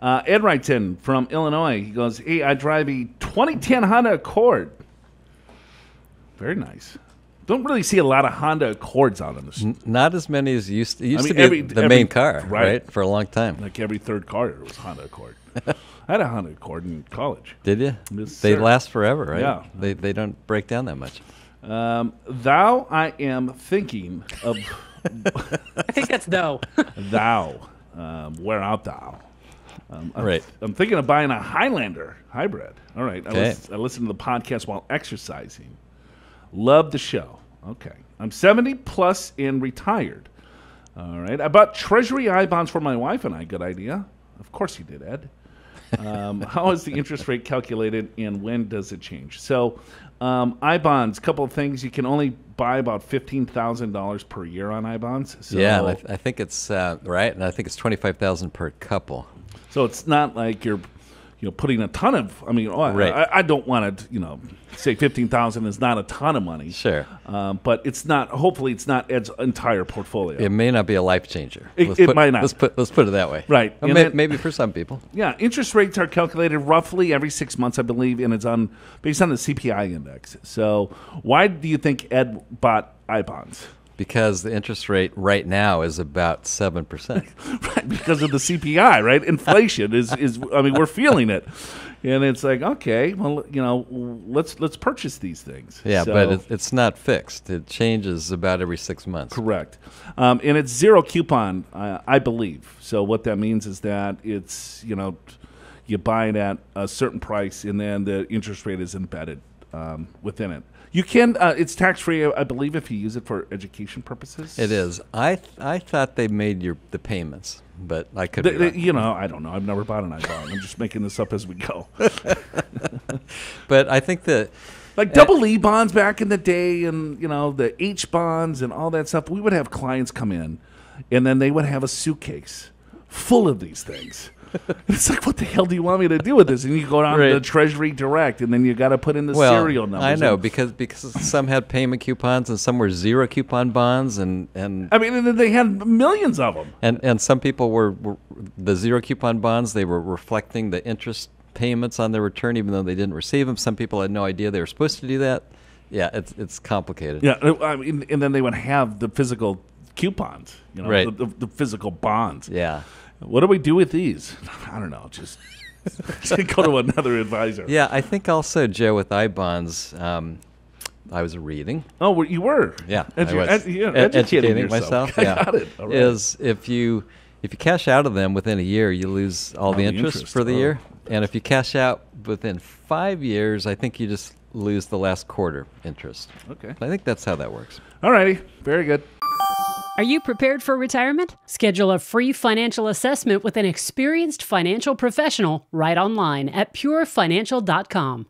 Ed writes in from Illinois. He goes, hey, I drive a 2010 Honda Accord. Very nice. Don't really see a lot of Honda Accords out on the street. Not as many as used to. It used to be the main car, right? For a long time. Like every third car was Honda Accord. I had a Honda Accord in college. Did you? Yes, they sir. last forever, right? Yeah. They don't break down that much. Thou, I am thinking of... I think that's thou. Thou. Where art thou? Right. I'm thinking of buying a Highlander hybrid. All right. Okay. I listen to the podcast while exercising. Love the show. Okay. I'm 70 plus and retired. All right. I bought Treasury Ibonds for my wife and I. Good idea. Of course you did, Ed. How is the interest rate calculated and when does it change? So Ibonds, a couple of things. You can only buy about $15,000 per year on Ibonds. So, yeah, and I think it's right, and I think it's $25,000 per couple. So it's not like you're putting a ton of. I mean, Right. I don't want to say $15,000 is not a ton of money. Sure. But it's not. Hopefully, it's not Ed's entire portfolio. It may not be a life changer. It might not. Let's put it that way. Right. Well, maybe for some people. Yeah, interest rates are calculated roughly every 6 months, I believe, and it's based on the CPI index. So, why do you think Ed bought Ibonds? Because the interest rate right now is about 7%. Right, because of the CPI, right? Inflation is. I mean, we're feeling it, and it's like, okay, well, let's purchase these things. Yeah, but it's not fixed. It changes about every 6 months. Correct, and it's zero coupon, I believe. So what that means is that it's you buy it at a certain price, and then the interest rate is embedded within it. You can. It's tax free, I believe, if you use it for education purposes. It is. I thought they made the payments, but I could be wrong. I don't know. I've never bought an iBond. I'm just making this up as we go. But I think that double E bonds back in the day, and the H bonds and all that stuff. We would have clients come in, and then they would have a suitcase full of these things. It's like, what the hell do you want me to do with this? And you go down to the Treasury Direct, and then you got to put in the serial numbers. I know, because some had payment coupons and some were zero coupon bonds, and I mean, they had millions of them. And some people were the zero coupon bonds. They were reflecting the interest payments on their return, even though they didn't receive them. Some people had no idea they were supposed to do that. Yeah, it's complicated. Yeah, I mean, and then they would have the physical coupons, right. the physical bonds. Yeah. What do we do with these? I don't know. Just go to another advisor. Yeah, I think also, Joe, with Ibonds, I was reading. Oh, you were? Yeah, educating myself. I got it. All right. Is if you cash out of them within a year, you lose all the interest for the year. And if you cash out within 5 years, I think you just lose the last quarter interest. Okay. I think that's how that works. All righty. Very good. Are you prepared for retirement? Schedule a free financial assessment with an experienced financial professional right online at purefinancial.com.